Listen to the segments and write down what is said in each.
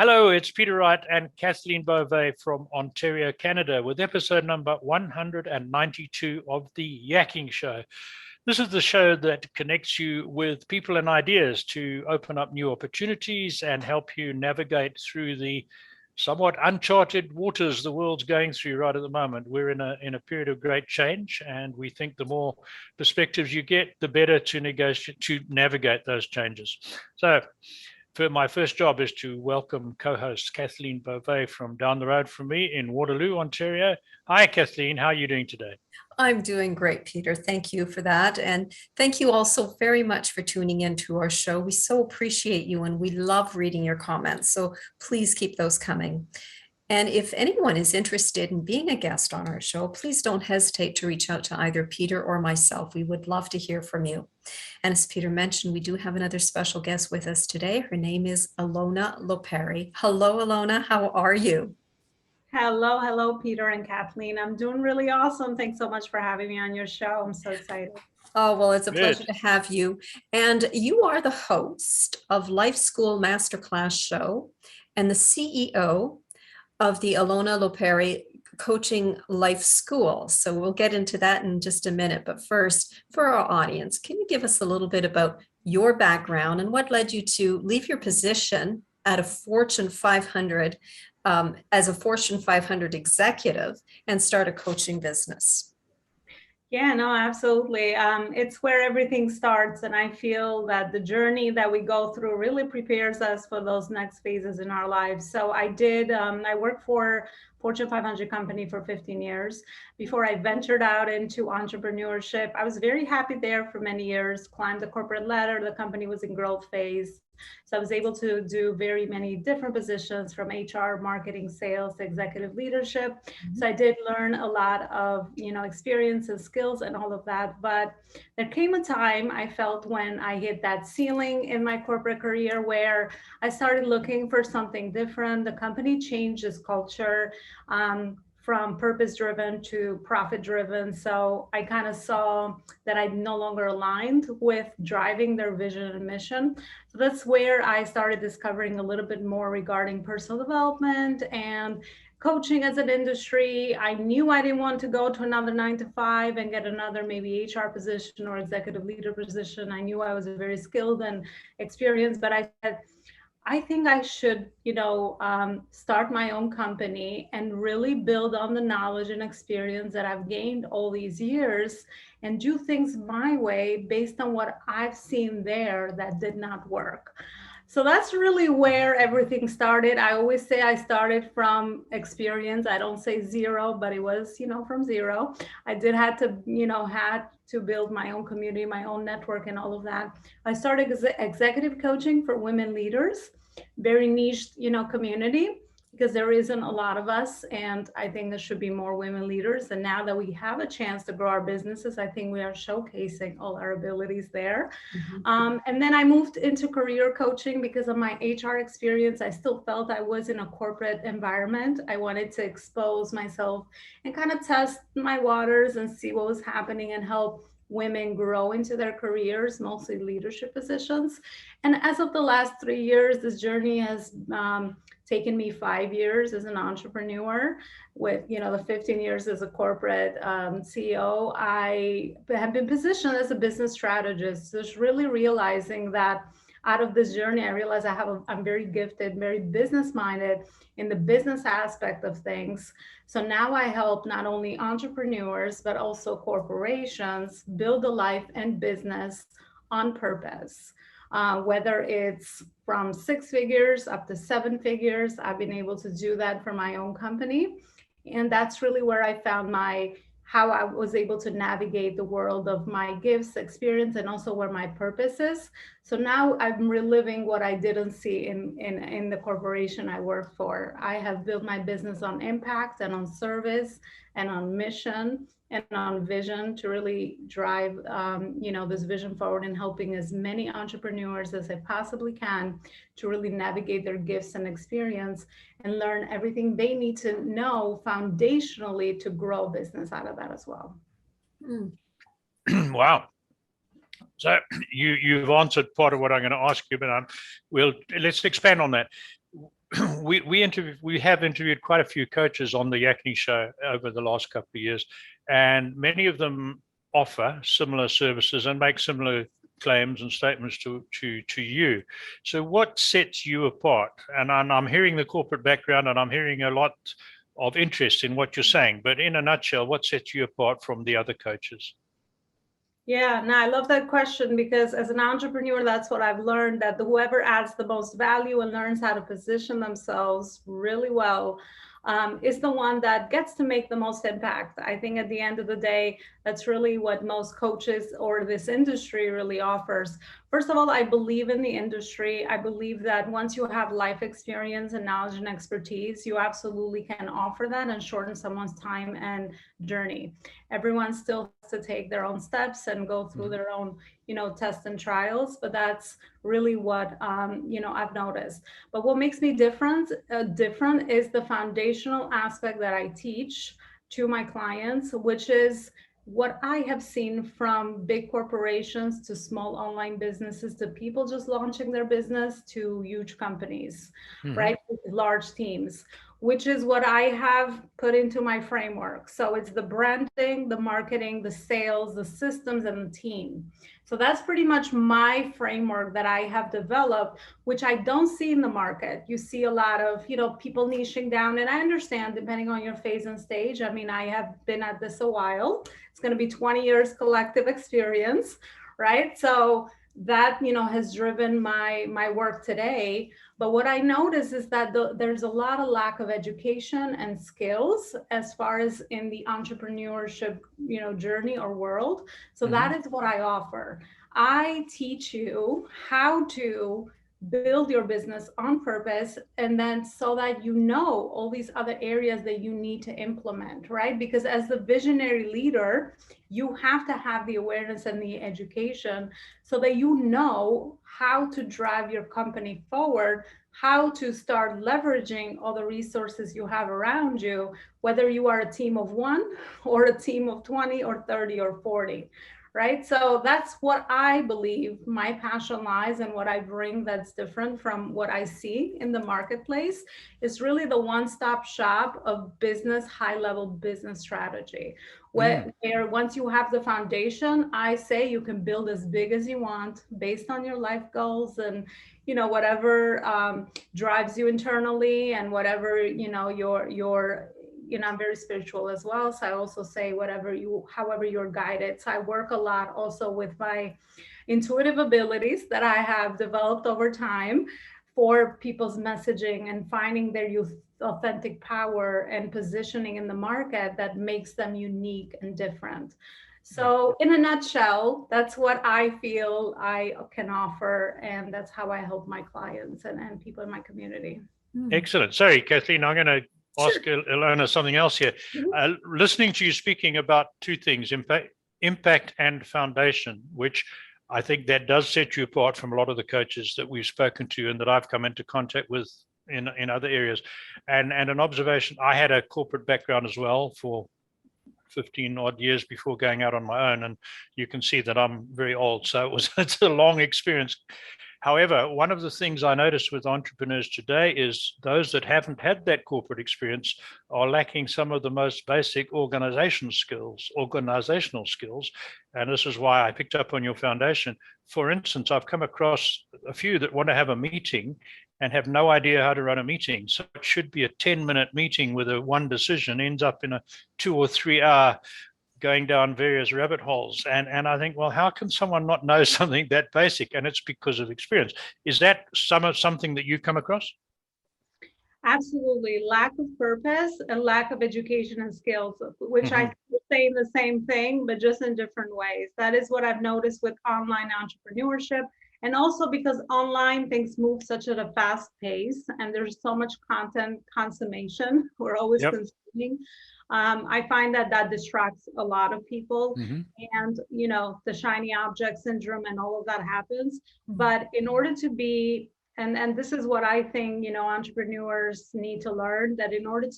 Hello, it's Peter Wright and Kathleen Beauvais from Ontario, Canada, with episode number 192 of the Yakking Show. This is the show that connects you with people and ideas to open up new opportunities and help you navigate through the somewhat uncharted waters the world's going through right at the moment. We're in a period of great change, and we think the more perspectives you get, the better to navigate those changes. So my first job is to welcome co-host Kathleen Beauvais from down the road from me in Waterloo, Ontario. Hi, Kathleen. How are you doing today? I'm doing great, Peter. Thank you for that. And thank you also very much for tuning into our show. We so appreciate you and we love reading your comments. So please keep those coming. And if anyone is interested in being a guest on our show, please don't hesitate to reach out to either Peter or myself. We would love to hear from you. And as Peter mentioned, we do have another special guest with us today. Her name is Elona Lopari. Hello, Elona. How are you? Hello, Peter and Kathleen. I'm doing really awesome. Thanks so much for having me on your show. I'm so excited. Oh, well, it's a pleasure to have you. And you are the host of Life School Masterclass Show and the CEO of the Elona Lopari Coaching Life School. So we'll get into that in just a minute. But first, for our audience, can you give us a little bit about your background and what led you to leave your position at a Fortune 500 as a Fortune 500 executive and start a coaching business? Yeah, no, absolutely. It's where everything starts. And I feel that the journey that we go through really prepares us for those next phases in our lives. So I worked for Fortune 500 company for 15 years. Before I ventured out into entrepreneurship, I was very happy there for many years, climbed the corporate ladder. The company was in growth phase. So I was able to do very many different positions from HR, marketing, sales, executive leadership. So I did learn a lot of, experience and skills and all of that. But there came a time I felt when I hit that ceiling in my corporate career where I started looking for something different. The company changed its culture. From purpose-driven to profit-driven. So I kind of saw that I no longer aligned with driving their vision and mission. So that's where I started discovering a little bit more regarding personal development and coaching as an industry. I knew I didn't want to go to another 9 to 5 and get another maybe HR position or executive leader position. I knew I was very skilled and experienced, but I said, I think I should, start my own company and really build on the knowledge and experience that I've gained all these years and do things my way based on what I've seen there that did not work. So that's really where everything started. I always say I started from experience. I don't say zero, but it was, from zero. I did had to build my own community, my own network and all of that. I started executive coaching for women leaders, very niche, community, because there isn't a lot of us. And I think there should be more women leaders. And now that we have a chance to grow our businesses, I think we are showcasing all our abilities there. And then I moved into career coaching because of my HR experience. I still felt I was in a corporate environment. I wanted to expose myself and kind of test my waters and see what was happening and help women grow into their careers, mostly leadership positions. And as of the last 3 years, this journey has taken me 5 years as an entrepreneur with, the 15 years as a corporate CEO. I have been positioned as a business strategist, just really realizing that out of this journey, I realized I'm very gifted, very business minded in the business aspect of things. So now I help not only entrepreneurs, but also corporations build a life and business on purpose. Whether it's from 6 figures up to 7 figures, I've been able to do that for my own company. And that's really where I found how I was able to navigate the world of my gifts, experience, and also where my purpose is. So now I'm reliving what I didn't see in the corporation I work for. I have built my business on impact and on service and on mission and on vision to really drive, this vision forward and helping as many entrepreneurs as I possibly can to really navigate their gifts and experience and learn everything they need to know foundationally to grow business out of that as well. Wow. So you've answered part of what I'm going to ask you, but let's expand on that. we have interviewed quite a few coaches on the Yakking show over the last couple of years, and many of them offer similar services and make similar claims and statements to you. So what sets you apart? And I'm hearing the corporate background, and I'm hearing a lot of interest in what you're saying, but in a nutshell, what sets you apart from the other coaches? Yeah, no, I love that question, because as an entrepreneur, that's what I've learned, that whoever adds the most value and learns how to position themselves really well is the one that gets to make the most impact. I think at the end of the day, that's really what most coaches or this industry really offers. First of all, I believe in the industry. I believe that once you have life experience and knowledge and expertise, you absolutely can offer that and shorten someone's time and journey. Everyone still has to take their own steps and go through their own, tests and trials, but that's really what, I've noticed. But what makes me different is the foundational aspect that I teach to my clients, which is what I have seen from big corporations to small online businesses to people just launching their business to huge companies, right? With large teams, which is what I have put into my framework. So it's the branding, the marketing, the sales, the systems, and the team. So that's pretty much my framework that I have developed, which I don't see in the market. You see a lot of, people niching down, and I understand depending on your phase and stage. I mean, I have been at this a while. It's going to be 20 years collective experience, right? So that, has driven my work today. But what I notice is that there's a lot of lack of education and skills as far as in the entrepreneurship, journey or world. So that is what I offer. I teach you how to build your business on purpose, and then so that all these other areas that you need to implement, right? Because as the visionary leader, you have to have the awareness and the education so that you know how to drive your company forward, how to start leveraging all the resources you have around you, whether you are a team of 1 or a team of 20 or 30 or 40. Right. So that's what I believe my passion lies, and what I bring that's different from what I see in the marketplace is really the one-stop shop of business, high-level business strategy, where once you have the foundation, I say you can build as big as you want based on your life goals and, whatever drives you internally and whatever, your I'm very spiritual as well. So I also say however you're guided. So I work a lot also with my intuitive abilities that I have developed over time for people's messaging and finding their authentic power and positioning in the market that makes them unique and different. So in a nutshell, that's what I feel I can offer. And that's how I help my clients and people in my community. Excellent. Sorry, Kathleen, I'm going to ask Elona something else here. Listening to you speaking about two things, impact and foundation, which I think that does set you apart from a lot of the coaches that we've spoken to and that I've come into contact with in other areas. And an observation, I had a corporate background as well for 15 odd years before going out on my own. And you can see that I'm very old. So it's a long experience. However, one of the things I notice with entrepreneurs today is those that haven't had that corporate experience are lacking some of the most basic organizational skills. And this is why I picked up on your foundation. For instance, I've come across a few that want to have a meeting and have no idea how to run a meeting. So it should be a 10-minute meeting with a one decision, ends up in a 2 or 3 hour going down various rabbit holes. And I think, well, how can someone not know something that basic? And it's because of experience. Is that something that you come across? Absolutely. Lack of purpose and lack of education and skills, which I say the same thing, but just in different ways. That is what I've noticed with online entrepreneurship. And also because online things move such at a fast pace and there's so much content consummation. We're always consuming. I find that distracts a lot of people and, the shiny object syndrome and all of that happens. But in order to be, and this is what I think, entrepreneurs need to learn, that in order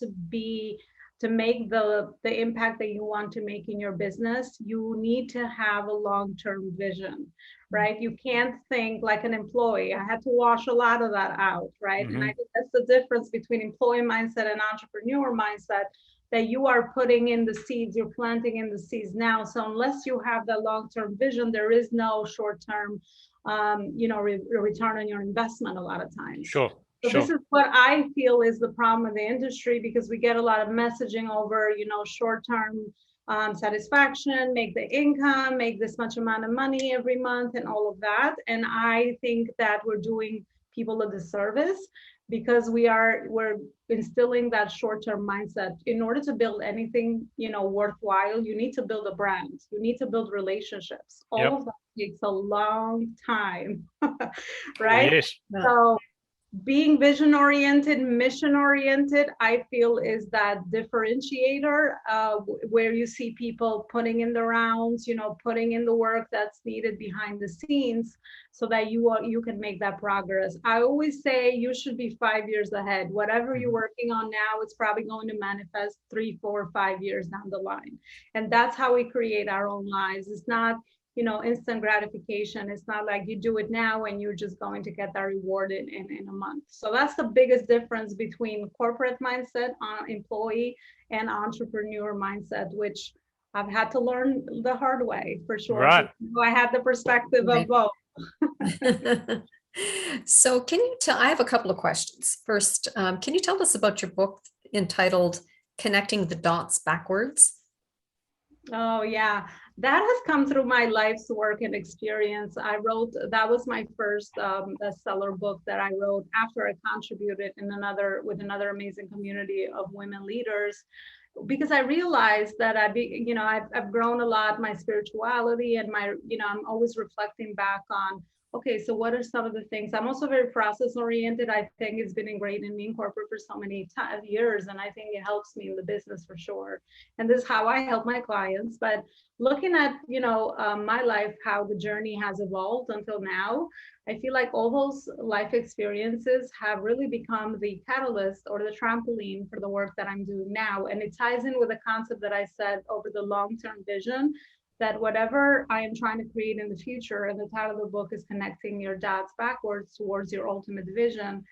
to make the impact that you want to make in your business, you need to have a long-term vision, right? You can't think like an employee. I had to wash a lot of that out, right? And I think that's the difference between employee mindset and entrepreneur mindset, that you are putting in the seeds, you're planting in the seeds now. So unless you have that long-term vision, there is no short-term, return on your investment a lot of times. Sure. So this is what I feel is the problem with the industry, because we get a lot of messaging over, short-term satisfaction, make the income, make this much amount of money every month and all of that. And I think that we're doing people a disservice, because we're instilling that short-term mindset. In order to build anything, worthwhile, you need to build a brand. You need to build relationships. All of that takes a long time, right? Yes. So being vision oriented, mission oriented, I feel is that differentiator, where you see people putting in the rounds, putting in the work that's needed behind the scenes, so that you can make that progress. I always say you should be 5 years ahead. Whatever you're working on now, it's probably going to manifest 3, 4, 5 years down the line. And that's how we create our own lives. It's not instant gratification. It's not like you do it now and you're just going to get that reward in a month. So that's the biggest difference between corporate mindset, employee, and entrepreneur mindset, which I've had to learn the hard way, for sure. Right. So I had the perspective of both. So can you tell, I have a couple of questions. First, can you tell us about your book entitled Connecting the Dots Backwards? Oh, yeah. That has come through my life's work and experience. That was my first bestseller book that I wrote after I contributed with another amazing community of women leaders, because I realized that I've grown a lot, my spirituality and I'm always reflecting back on, okay, so what are some of the things? I'm also very process oriented. I think it's been ingrained in me in corporate for so many years, and I think it helps me in the business for sure. And this is how I help my clients. But looking at my life, how the journey has evolved until now, I feel like all those life experiences have really become the catalyst or the trampoline for the work that I'm doing now. And it ties in with a concept that I said over the long-term vision, that whatever I am trying to create in the future, and the title of the book is Connecting Your Dots Backwards Towards Your Ultimate Vision,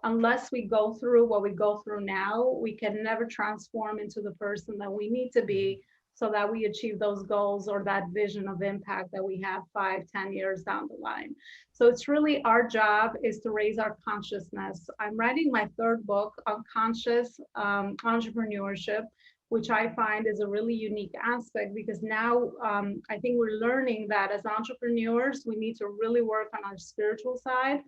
unless we go through what we go through now, we can never transform into the person that we need to be, so that we achieve those goals or that vision of impact that we have 5, 10 years down the line. So it's really our job is to raise our consciousness. I'm writing my third book on conscious entrepreneurship, which I find is a really unique aspect, because now I think we're learning that as entrepreneurs, we need to really work on our spiritual side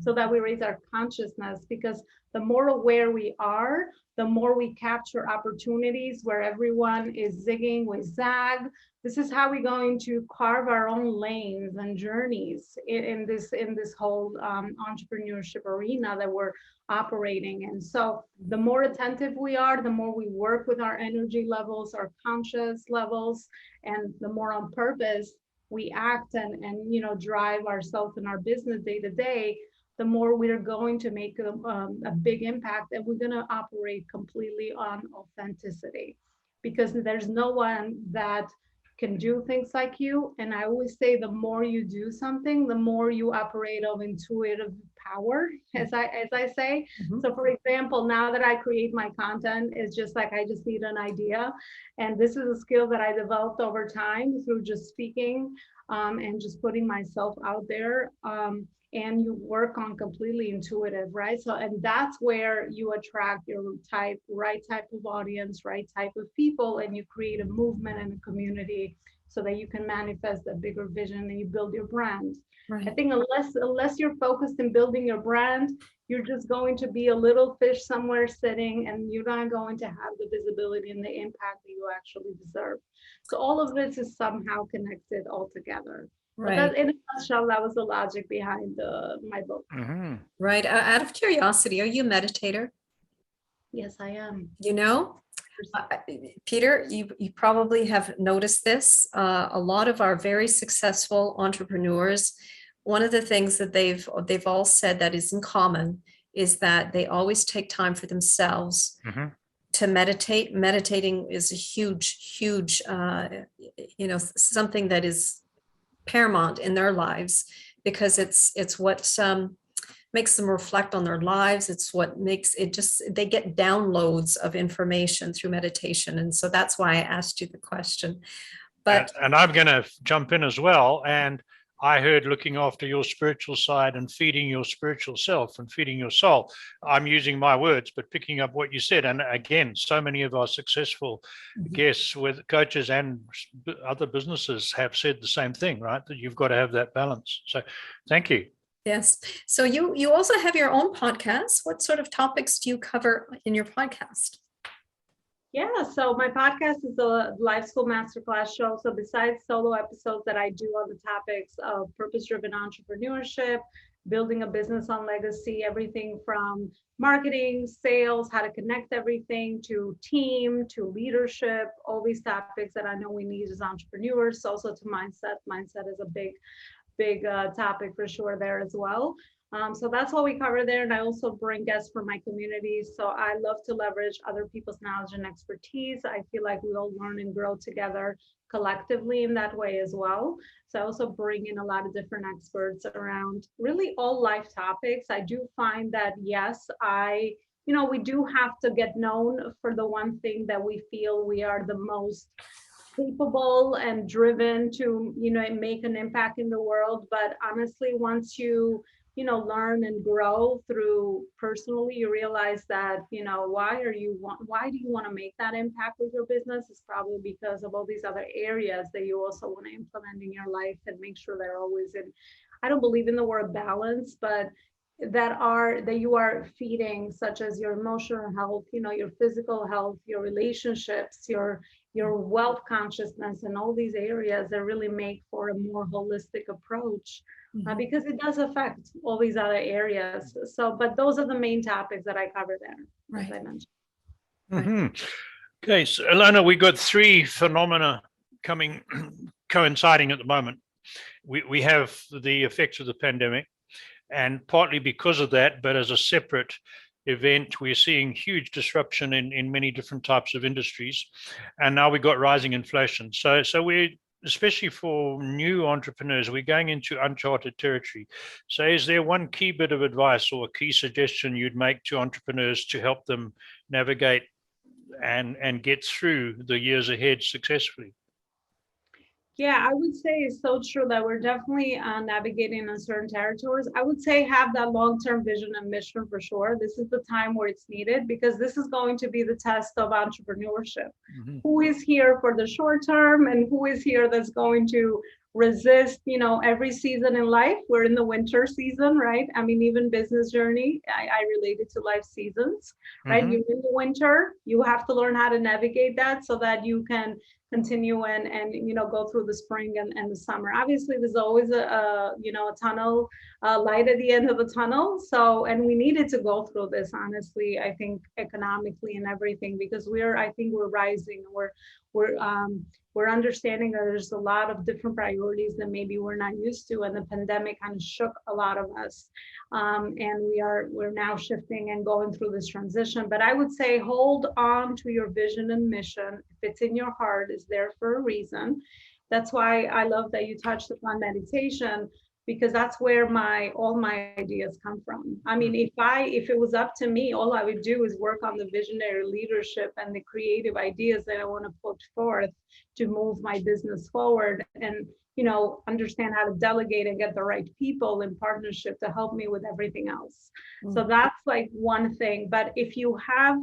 so that we raise our consciousness, because the more aware we are, the more we capture opportunities where everyone is zigging, we zag. This is how we're going to carve our own lanes and journeys in this whole entrepreneurship arena that we're operating in. So the more attentive we are, the more we work with our energy levels, our conscious levels, and the more on purpose we act and drive ourselves in our business day to day, the more we're going to make a big impact, and we're going to operate completely on authenticity, because there's no one that can do things like you. And I always say, the more you do something, the more you operate of intuitive power, as I say. So for example, now that I create my content, it's just like I just need an idea. And this is a skill that I developed over time through just speaking and just putting myself out there. And you work on completely intuitive, right? So, and that's where you attract your right type of audience, right type of people, and you create a movement and a community so that you can manifest a bigger vision and you build your brand. Right. I think unless you're focused in building your brand, you're just going to be a little fish somewhere sitting, and you're not going to have the visibility and the impact that you actually deserve. So all of this is somehow connected all together. Right. But in a nutshell, that was the logic behind my book. Right. Out of curiosity, are you a meditator? Yes, I am. Peter, you probably have noticed this. A lot of our very successful entrepreneurs, one of the things that they've all said that is in common is that they always take time for themselves. to meditate. Meditating is a huge, something that is paramount in their lives, because it's what makes them reflect on their lives. It's what makes it just, they get downloads of information through meditation. And so that's why I asked you the question. But and I'm going to jump in as well. And I heard looking after your spiritual side and feeding your spiritual self and feeding your soul. I'm using my words, but picking up what you said. And again, so many of our successful guests with coaches and other businesses have said the same thing, right? That you've got to have that balance. So thank you. Yes. So you also have your own podcast. What sort of topics do you cover in your podcast? Yeah, so my podcast is a Life School Masterclass show. So besides solo episodes that I do on the topics of purpose-driven entrepreneurship, building a business on legacy, everything from marketing, sales, how to connect everything, to team, to leadership, all these topics that I know we need as entrepreneurs. Also to mindset. Mindset is a big topic for sure there as well. So that's what we cover there. And I also bring guests from my community. So I love to leverage other people's knowledge and expertise. I feel like we all learn and grow together collectively in that way as well. So I also bring in a lot of different experts around really all life topics. I do find that, yes, we do have to get known for the one thing that we feel we are the most capable and driven to, make an impact in the world. But honestly, once you learn and grow through personally, you realize that, why do you want to make that impact with your business? It's probably because of all these other areas that you also want to implement in your life and make sure they're always in, I don't believe in the word balance, but that you are feeding, such as your emotional health, your physical health, your relationships, your wealth consciousness, and all these areas that really make for a more holistic approach. Because it does affect all these other areas. So, but those are the main topics that I cover there, right, as I mentioned. Mm-hmm. Okay, so Elona, we got three phenomena coinciding at the moment. We have the effects of the pandemic, and partly because of that, but as a separate event, we're seeing huge disruption in many different types of industries, and now we've got rising inflation. So we're, especially for new entrepreneurs, we're going into uncharted territory. So is there one key bit of advice or a key suggestion you'd make to entrepreneurs to help them navigate and get through the years ahead successfully? Yeah, I would say it's so true that we're definitely navigating uncertain territories. I would say have that long-term vision and mission for sure. This is the time where it's needed, because this is going to be the test of entrepreneurship. Who is here for the short term and who is here that's going to resist, every season in life. We're in the winter season, right? I mean, even business journey, I relate it to life seasons, right? You're in the winter, you have to learn how to navigate that so that you can continue and go through the spring and the summer. Obviously, there's always a tunnel light at the end of the tunnel. So, and we needed to go through this, honestly, I think economically and everything, because I think we're rising. We're understanding that there's a lot of different priorities that maybe we're not used to, and the pandemic kind of shook a lot of us. And we're now shifting and going through this transition. But I would say hold on to your vision and mission. If it's in your heart, it's there for a reason. That's why I love that you touched upon meditation, because that's where all my ideas come from. I mean, if it was up to me, all I would do is work on the visionary leadership and the creative ideas that I want to put forth to move my business forward, and understand how to delegate and get the right people in partnership to help me with everything else. So that's like one thing. But if you have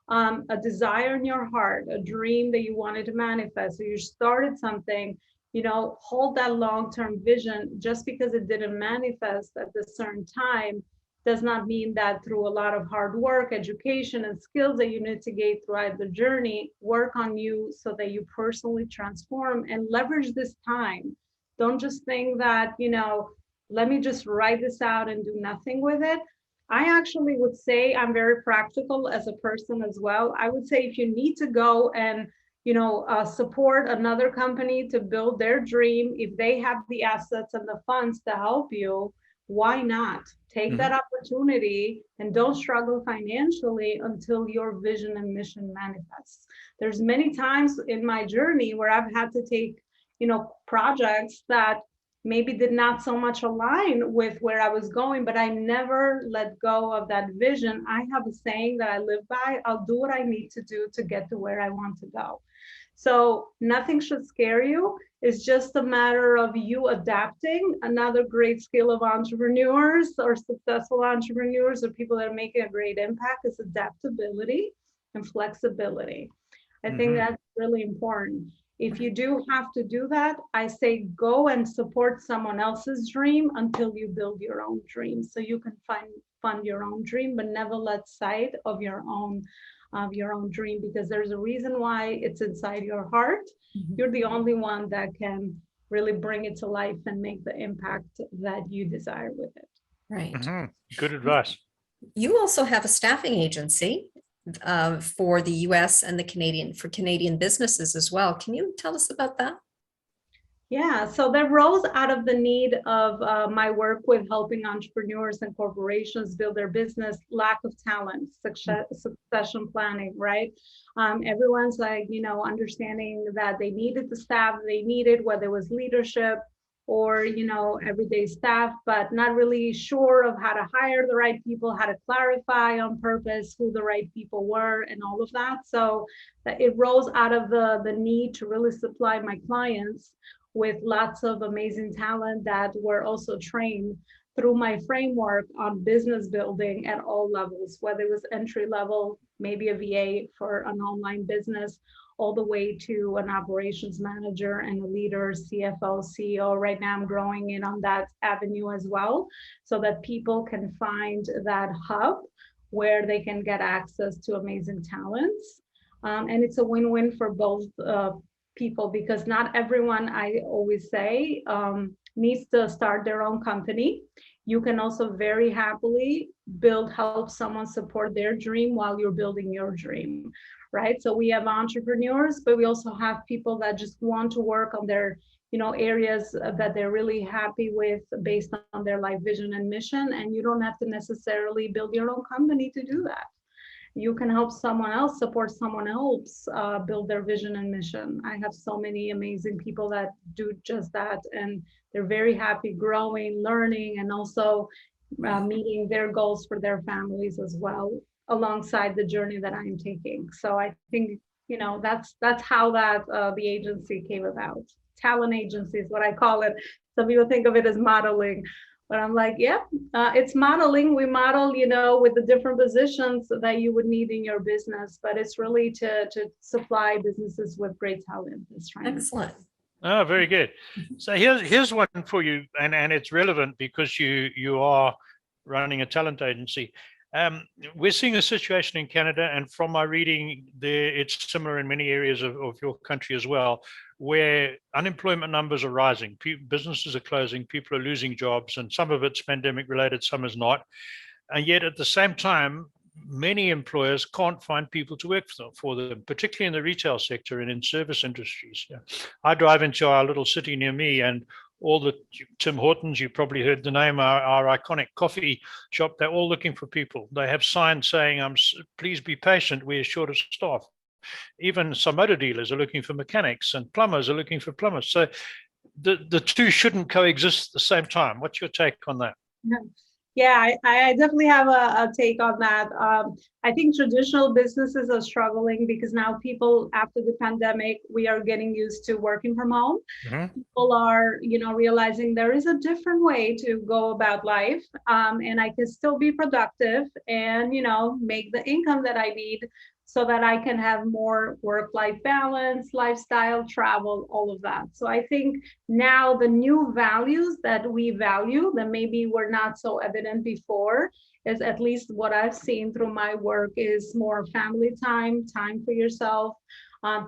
a desire in your heart, a dream that you wanted to manifest, or you started something, hold that long-term vision. Just because it didn't manifest at a certain time does not mean that through a lot of hard work, education, and skills that you need to gain throughout the journey, work on you so that you personally transform and leverage this time. Don't just think that, let me just write this out and do nothing with it. I actually would say I'm very practical as a person as well. I would say if you need to go and support another company to build their dream, if they have the assets and the funds to help you, why not? Take that opportunity and don't struggle financially until your vision and mission manifests. There's many times in my journey where I've had to take, projects that maybe did not so much align with where I was going, but I never let go of that vision. I have a saying that I live by: I'll do what I need to do to get to where I want to go. So nothing should scare you. It's just a matter of you adapting. Another great skill of entrepreneurs or successful entrepreneurs or people that are making a great impact is adaptability and flexibility. I think that's really important. If you do have to do that, I say go and support someone else's dream until you build your own dream. So you can fund your own dream, but never let sight of your own dream, because there's a reason why it's inside your heart. You're the only one that can really bring it to life and make the impact that you desire with it. Right. Good advice. You also have a staffing agency for the US and for Canadian businesses as well. Can you tell us about that? Yeah, so that rose out of the need of my work with helping entrepreneurs and corporations build their business, lack of talent, succession planning, right? Everyone's like, understanding that they needed the staff they needed, whether it was leadership or, everyday staff, but not really sure of how to hire the right people, how to clarify on purpose who the right people were and all of that. So it rose out of the need to really supply my clients with lots of amazing talent that were also trained through my framework on business building at all levels, whether it was entry level, maybe a VA for an online business, all the way to an operations manager and a leader, CFO, CEO. Right now I'm growing in on that avenue as well, so that people can find that hub where they can get access to amazing talents. And it's a win-win for both people, because not everyone, I always say, needs to start their own company. You can also very happily help someone support their dream while you're building your dream, right? So we have entrepreneurs, but we also have people that just want to work on their, areas that they're really happy with based on their life vision and mission. And you don't have to necessarily build your own company to do that. You can help someone else, support someone else build their vision and mission. I have so many amazing people that do just that, and they're very happy growing, learning, and also meeting their goals for their families as well, alongside the journey that I'm taking. So I think, that's how the agency came about. Talent agency is what I call it. Some people think of it as modeling. But I'm like, it's modeling. We model, with the different positions that you would need in your business, but it's really to supply businesses with great talent. Excellent. Oh, very good. So here's one for you, and it's relevant because you are running a talent agency. We're seeing a situation in Canada, and from my reading there, it's similar in many areas of your country as well, where unemployment numbers are rising. Businesses are closing, people are losing jobs, and some of it's pandemic related, some is not. And yet at the same time, many employers can't find people to work for them, particularly in the retail sector and in service industries. I drive into our little city near me, and all the Tim Hortons, you probably heard the name, our iconic coffee shop, they're all looking for people. They have signs saying, please be patient, we're short of staff. Even some motor dealers are looking for mechanics, and plumbers are looking for plumbers. So the two shouldn't coexist at the same time. What's your take on that? Yeah, I definitely have a take on that. I think traditional businesses are struggling because now people, after the pandemic, we are getting used to working from home. People are, realizing there is a different way to go about life, and I can still be productive and, make the income that I need so that I can have more work-life balance, lifestyle, travel, all of that. So I think now the new values that we value that maybe were not so evident before is, at least what I've seen through my work, is more family time for yourself,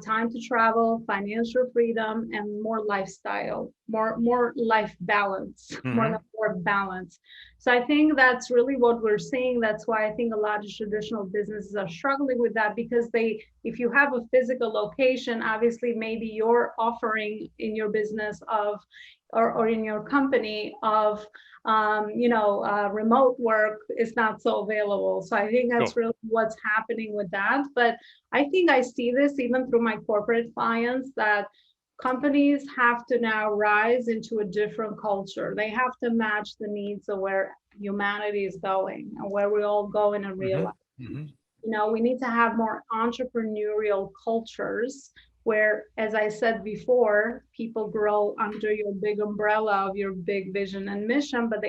time to travel, financial freedom, and more lifestyle, more life balance, more work balance. So I think that's really what we're seeing. That's why I think a lot of traditional businesses are struggling with that, because if you have a physical location, obviously maybe your offering in your business of or in your company of remote work is not so available. So I think that's really what's happening with that. But I think I see this even through my corporate clients, that companies have to now rise into a different culture. They have to match the needs of where humanity is going and where we all go in a real life. We need to have more entrepreneurial cultures where, as I said before, people grow under your big umbrella of your big vision and mission, but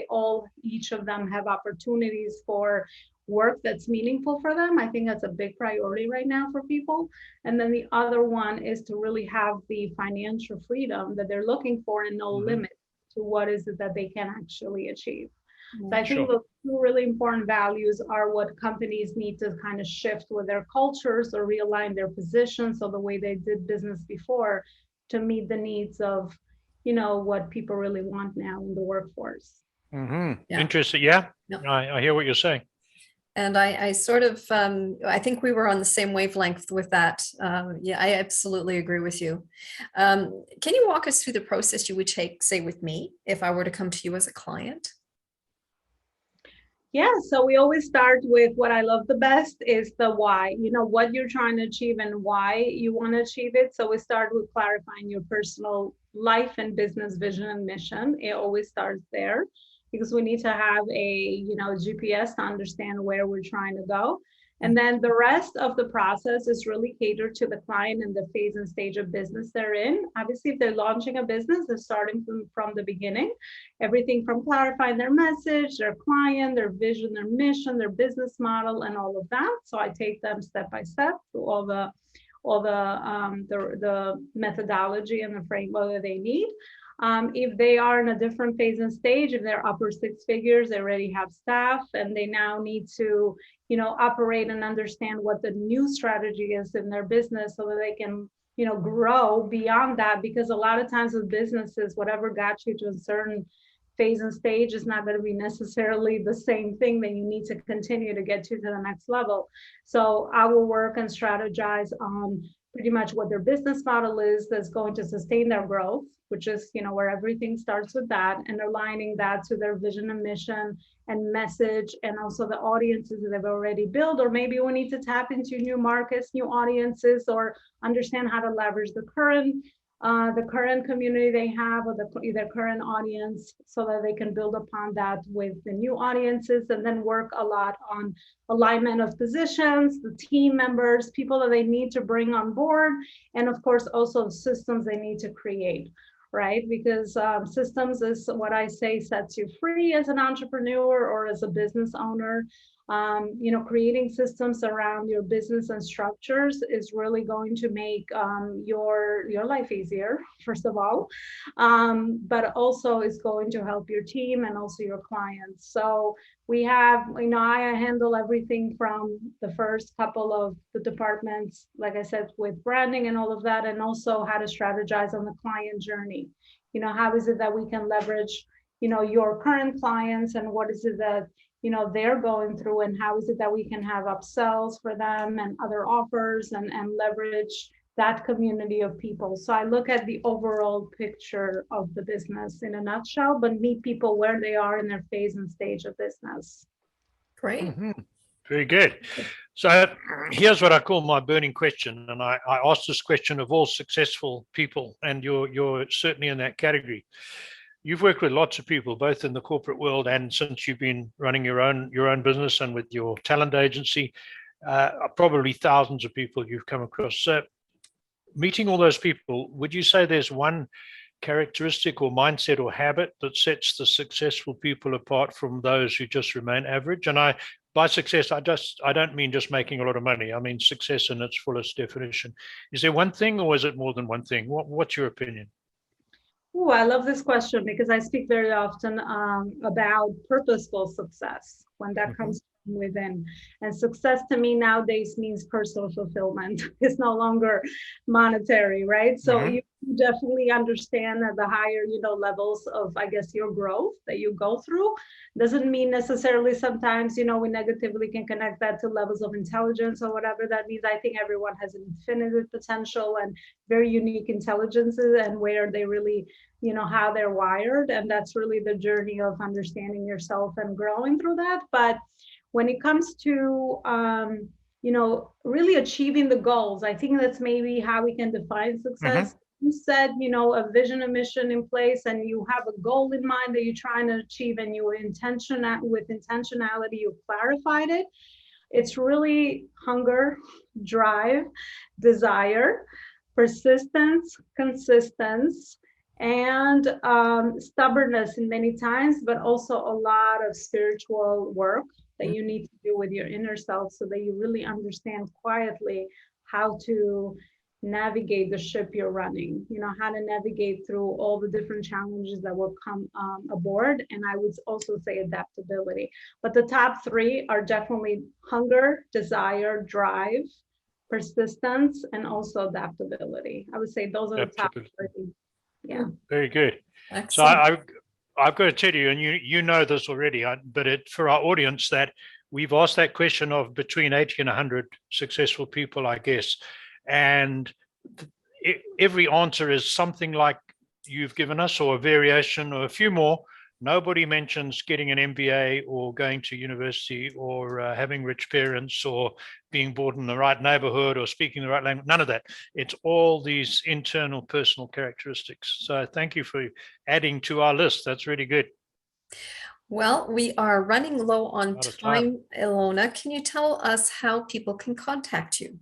each of them have opportunities for work that's meaningful for them. I think that's a big priority right now for people. And then the other one is to really have the financial freedom that they're looking for and no limit to what is it that they can actually achieve. So I think those two really important values are what companies need to kind of shift with their cultures or realign their positions or the way they did business before to meet the needs of, what people really want now in the workforce. Interesting. Yeah, I hear what you're saying. And I sort of, I think we were on the same wavelength with that. Yeah, I absolutely agree with you. Can you walk us through the process you would take, say, with me, if I were to come to you as a client? Yeah, so we always start with what I love the best is the why, what you're trying to achieve and why you want to achieve it. So we start with clarifying your personal life and business vision and mission. It always starts there because we need to have a, GPS to understand where we're trying to go. And then the rest of the process is really catered to the client and the phase and stage of business they're in. Obviously, if they're launching a business, they're starting from the beginning, everything from clarifying their message, their client, their vision, their mission, their business model, and all of that. So I take them step by step through all the methodology and the framework that they need. If they are in a different phase and stage, if they're upper six figures, they already have staff and they now need to, operate and understand what the new strategy is in their business so that they can, grow beyond that. Because a lot of times with businesses, whatever got you to a certain phase and stage is not going to be necessarily the same thing that you need to continue to get to the next level. So I will work and strategize on pretty much what their business model is that's going to sustain their growth, which is, where everything starts with that, and aligning that to their vision and mission and message, and also the audiences that they've already built, or maybe we need to tap into new markets, new audiences, or understand how to leverage the current community they have, or their current audience, so that they can build upon that with the new audiences, and then work a lot on alignment of positions, the team members, people that they need to bring on board, and of course also systems they need to create. Right? Because systems is what I say sets you free as an entrepreneur or as a business owner. Creating systems around your business and structures is really going to make your life easier, first of all, but also is going to help your team and also your clients. So we have, I handle everything from the first couple of the departments, like I said, with branding and all of that, and also how to strategize on the client journey. How is it that we can leverage, your current clients, and what is it that they're going through, and how is it that we can have upsells for them and other offers and leverage that community of people. So I look at the overall picture of the business in a nutshell, but meet people where they are in their phase and stage of business. Great. Very good. So here's what I call my burning question. And I ask this question of all successful people, and you're certainly in that category. You've worked with lots of people, both in the corporate world and since you've been running your own business and with your talent agency, probably thousands of people you've come across. So meeting all those people, would you say there's one characteristic or mindset or habit that sets the successful people apart from those who just remain average? And by success, I don't mean just making a lot of money. I mean success in its fullest definition. Is there one thing, or is it more than one thing? What's your opinion? Oh, I love this question because I speak very often about purposeful success when that comes from within. And success to me nowadays means personal fulfillment. It's no longer monetary, right? So you definitely understand that the higher, levels of, I guess, your growth that you go through doesn't mean necessarily sometimes, we negatively can connect that to levels of intelligence or whatever that means. I think everyone has an infinite potential and very unique intelligences, and where they really how they're wired. And that's really the journey of understanding yourself and growing through that. But when it comes to, really achieving the goals, I think that's maybe how we can define success. You said, a vision, a mission in place, and you have a goal in mind that you're trying to achieve, and with intentionality, you've clarified it. It's really hunger, drive, desire, persistence, consistency, and stubbornness in many times, but also a lot of spiritual work that you need to do with your inner self so that you really understand quietly how to navigate the ship you're running, how to navigate through all the different challenges that will come aboard. And I would also say adaptability. But the top three are definitely hunger, desire, drive, persistence, and also adaptability. I would say those are the top three. Yeah. Very good. Excellent. So I've got to tell you, and you know this already, but for our audience, that we've asked that question of between 80 and 100 successful people, I guess. And every answer is something like you've given us, or a variation, or a few more. Nobody mentions getting an MBA or going to university or having rich parents or being born in the right neighborhood or speaking the right language. None of that. It's all these internal personal characteristics. So thank you for adding to our list. That's really good. Well, we are running low on time, Elona. Can you tell us how people can contact you?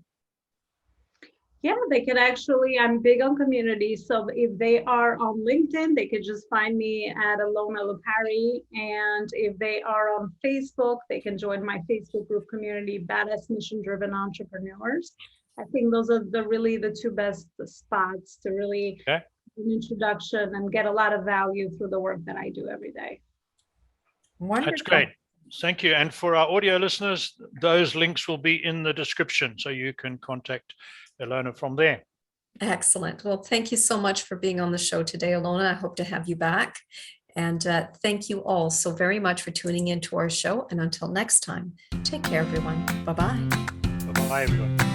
Yeah, they can actually, I'm big on community. So if they are on LinkedIn, they could just find me at Elona Lopari. And if they are on Facebook, they can join my Facebook group community, Badass Mission Driven Entrepreneurs. I think those are really the two best spots to really get an introduction and get a lot of value through the work that I do every day. Wonderful. That's great. Thank you. And for our audio listeners, those links will be in the description, so you can contact Elona from there. Excellent. Well, thank you so much for being on the show today, Elona. I hope to have you back. And thank you all so very much for tuning in to our show. And until next time, take care, everyone. Bye-bye. Bye-bye, everyone.